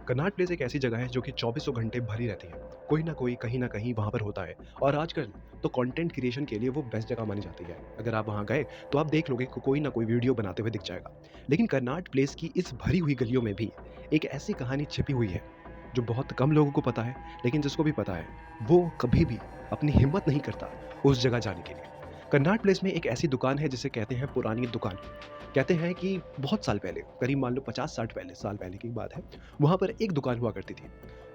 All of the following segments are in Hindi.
कनॉट प्लेस एक ऐसी जगह है जो कि चौबीसों घंटे भरी रहती है। कोई ना कोई कहीं न कहीं वहाँ पर होता है और आजकल तो कंटेंट क्रिएशन के लिए वो बेस्ट जगह मानी जाती है। अगर आप वहाँ गए तो आप देख लोगे को कोई ना कोई वीडियो बनाते हुए दिख जाएगा। लेकिन कनॉट प्लेस की इस भरी हुई गलियों में भी एक ऐसी कहानी छिपी हुई है, जो बहुत कम लोगों को पता है, लेकिन जिसको भी पता है, वो कभी भी अपनी हिम्मत नहीं करता उस जगह जाने के लिए। कनॉट प्लेस में एक ऐसी दुकान है जिसे कहते हैं पुरानी दुकान। कहते हैं कि बहुत साल पहले, करीब मान लो 50-60 साल पहले की बात है, वहाँ पर एक दुकान हुआ करती थी,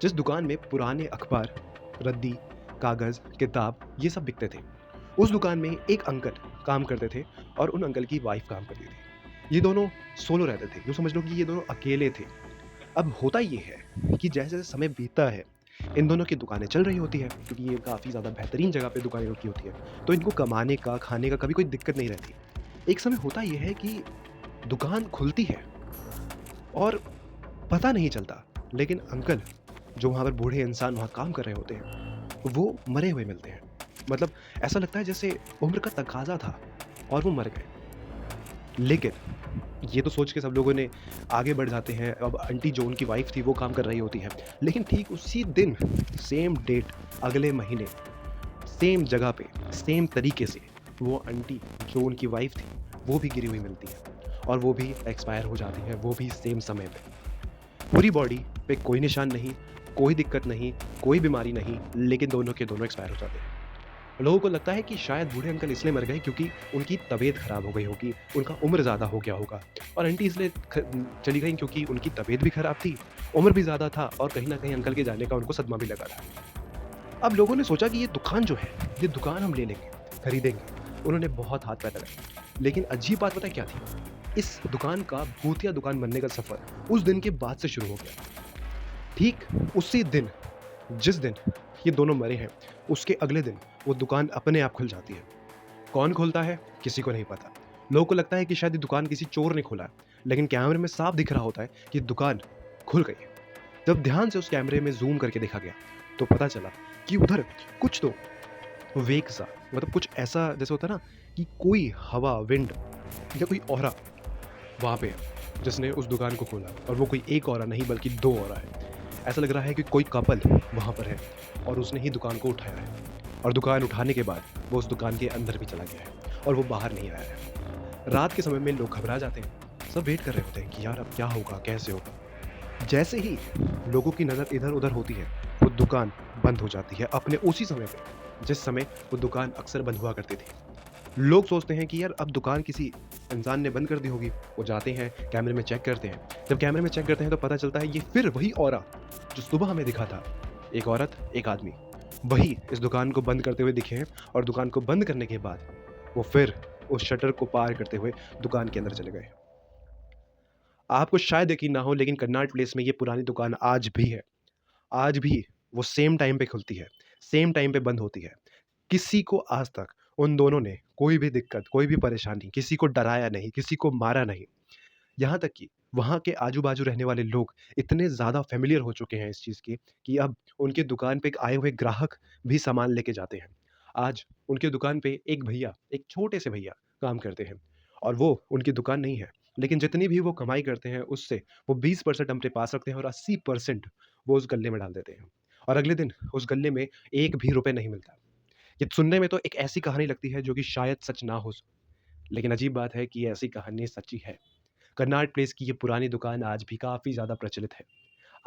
जिस दुकान में पुराने अखबार, रद्दी, कागज़, किताब ये सब बिकते थे। उस दुकान में एक अंकल काम करते थे और उन अंकल की वाइफ़ काम करती थी। ये दोनों सोलो रहते थे, यूँ समझ लो कि ये दोनों अकेले थे। अब होता ये है कि जैसे-जैसे समय बीतता है, इन दोनों की दुकानें चल रही होती हैं, क्योंकि ये काफ़ी ज़्यादा बेहतरीन जगह पे दुकानें रखी होती हैं, तो इनको कमाने का, खाने का कभी कोई दिक्कत नहीं रहती। एक समय होता ये है कि दुकान खुलती है और पता नहीं चलता, लेकिन अंकल जो वहाँ पर बूढ़े इंसान वहाँ काम कर रहे होते हैं, वो मरे हुए मिलते हैं। मतलब ऐसा लगता है जैसे उम्र का तकाज़ा था और वो मर गए। लेकिन ये तो सोच के सब लोगों ने आगे बढ़ जाते हैं, अब आंटी जो उनकी वाइफ़ थी वो काम कर रही होती है। लेकिन ठीक उसी दिन, सेम डेट, अगले महीने, सेम जगह पे, सेम तरीके से वो आंटी जो उनकी वाइफ़ थी, वो भी गिरी हुई मिलती है और वो भी एक्सपायर हो जाती है, वो भी सेम समय पे। पूरी बॉडी पे कोई निशान नहीं, कोई दिक्कत नहीं, कोई बीमारी नहीं, लेकिन दोनों के दोनों एक्सपायर हो जाते हैं। लोगों को लगता है कि शायद बूढ़े अंकल इसलिए मर गए क्योंकि उनकी तबीयत खराब हो गई होगी, उनका उम्र ज़्यादा हो गया होगा और आंटी इसलिए चली गईं क्योंकि उनकी तबीयत भी खराब थी, उम्र भी ज़्यादा था और कहीं न कहीं अंकल के जाने का उनको सदमा भी लगा था। अब लोगों ने सोचा कि ये दुकान जो है, ये दुकान हम ले लेंगे, खरीदेंगे। उन्होंने बहुत हाथ-पैर लगाए। लेकिन अजीब बात पता है क्या थी? इस दुकान का भूतिया दुकान बनने का सफ़र उस दिन के बाद से शुरू हो गया। ठीक उसी दिन, जिस दिन ये दोनों मरे हैं, उसके अगले दिन वो दुकान अपने आप खुल जाती है। कौन खोलता है? किसी को नहीं पता। लोगों को लगता है कि शायद ये दुकान किसी चोर ने खोला है, लेकिन कैमरे में साफ दिख रहा होता है कि दुकान खुल गई है। जब ध्यान से उस कैमरे में ज़ूम करके देखा गया, तो पता चला कि उधर कुछ तो वेग सा, मतलब कुछ ऐसा जैसे होता है ना कि कोई हवा, विंड या कोई ऑरा वहाँ पे है, जिसने उस दुकान को खोला और वो कोई एक ऑरा नहीं बल्कि 2 ऑरा है। ऐसा लग रहा है कि कोई कपल वहाँ पर है और उसने ही दुकान को उठाया है और दुकान उठाने के बाद वो उस दुकान के अंदर भी चला गया है और वो बाहर नहीं आया है। रात के समय में लोग घबरा जाते हैं, सब वेट कर रहे होते हैं कि यार अब क्या होगा, कैसे होगा? जैसे ही लोगों की नज़र इधर-उधर होती है, वो दुकान बंद हो जाती है अपने उसी समय पे, जिस समय वो दुकान अक्सर बंद हुआ करती थी। लोग सोचते हैं कि यार अब दुकान किसी इंसान ने बंद कर दी होगी। वो जाते हैं, कैमरे में चेक करते हैं। जब कैमरे में चेक करते हैं तो पता चलता है ये फिर वही ऑरा जो सुबह हमें दिखा था। एक औरत, एक आदमी। वही इस दुकान को बंद करते हुए दिखे हैं और दुकान को बंद करने के बाद वो फिर उस शटर को पार करते हुए दुकान के अंदर चले गए। आपको शायद यकीन ना हो, लेकिन कन्नाट प्लेस में ये पुरानी दुकान आज भी है। आज भी वो सेम टाइम पे खुलती है, सेम टाइम पे बंद होती है। किसी को आज तक उन दोनों ने कोई भी दिक्कत, कोई भी परेशानी, किसी को डराया नहीं, किसी को मारा नहीं। यहाँ तक कि वहाँ के आजू-बाजू रहने वाले लोग इतने ज़्यादा फ़ैमिलियर हो चुके हैं इस चीज़ के कि अब उनकी दुकान पे आए हुए ग्राहक भी सामान लेके जाते हैं। आज उनकी दुकान पे एक भैया, एक छोटे से भैया काम करते हैं और वो उनकी दुकान नहीं है, लेकिन जितनी भी वो कमाई करते हैं उससे वो 20% अपने पास रखते हैं और 80% वो उस गल्ले में डाल देते हैं और अगले दिन उस गल्ले में 1 भी रुपए नहीं मिलता। ये सुनने में तो एक ऐसी कहानी लगती है जो कि शायद सच ना हो, लेकिन अजीब बात है कि ये ऐसी कहानी सच्ची है। कन्नाट प्लेस की ये पुरानी दुकान आज भी काफ़ी ज़्यादा प्रचलित है।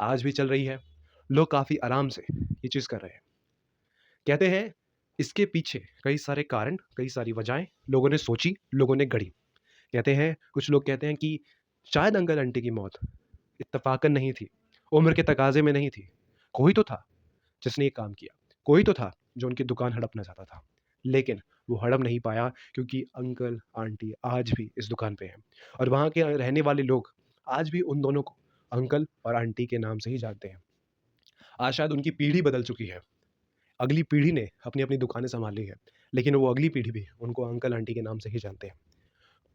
आज भी चल रही है। लोग काफ़ी आराम से ये चीज़ कर रहे हैं। कहते हैं इसके पीछे कई सारे कारण, कई सारी वजहें लोगों ने सोची, लोगों ने गढ़ी। कहते हैं कुछ लोग कहते हैं कि शायद अंकल-आंटी की मौत इत्तेफ़ाकन नहीं थी, उम्र के तकाज़े में नहीं थी। कोई तो था जिसने ये काम किया। कोई तो था जो उनकी दुकान हड़पना चाहता था। लेकिन वो हड़प नहीं पाया क्योंकि अंकल, आंटी आज भी इस दुकान पे हैं और वहाँ के रहने वाले लोग आज भी उन दोनों को अंकल और आंटी के नाम से ही जानते हैं। आज शायद उनकी पीढ़ी बदल चुकी है। अगली पीढ़ी ने अपनी-अपनी दुकानें सँभाली है, लेकिन वो अगली पीढ़ी भी उनको अंकल, आंटी के नाम से ही जानते हैं।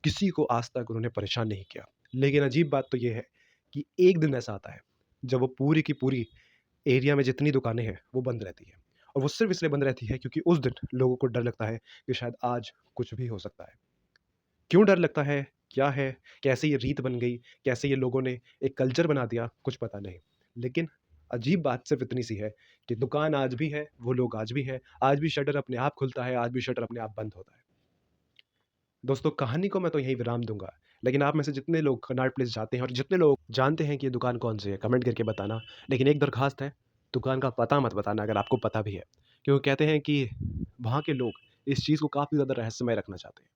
किसी को आज तक उन्होंने परेशान नहीं किया। लेकिन अजीब बात तो ये है कि एक दिन ऐसा आता है, जब वो पूरी की पूरी एरिया में जितनी दुकानें हैं, वो बंद रहती हैं और वो सिर्फ़ इसलिए बंद रहती है क्योंकि उस दिन लोगों को डर लगता है कि शायद आज कुछ भी हो सकता है। क्यों डर लगता है? क्या है? कैसे ये रीत बन गई? कैसे ये लोगों ने एक कल्चर बना दिया? कुछ पता नहीं। लेकिन अजीब बात सिर्फ़ इतनी सी है कि दुकान आज भी है, वो लोग आज भी हैं, आज भी शटर अपने आप खुलता है, आज भी शटर अपने आप बंद होता है। दोस्तों, कहानी को मैं तो यहीं विराम दूँगा, लेकिन आप में से जितने लोग कनॉट प्लेस जाते हैं और जितने लोग जानते हैं कि ये दुकान कौन-सी है, कमेंट करके बताना। लेकिन एक दरख़्वास्त है, दुकान का पता मत बताना अगर आपको पता भी है। क्योंकि कहते हैं कि वहाँ के लोग इस चीज़ को काफ़ी ज़्यादा रहस्यमय रखना चाहते हैं।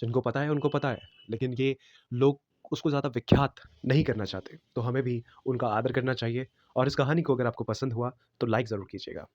जिनको पता है, उनको पता है, लेकिन ये लोग उसको ज़्यादा विख्यात नहीं करना चाहते। तो हमें भी उनका आदर करना चाहिए और इस कहानी को अगर आपको पसंद हुआ, तो लाइक ज़रूर कीजिएगा।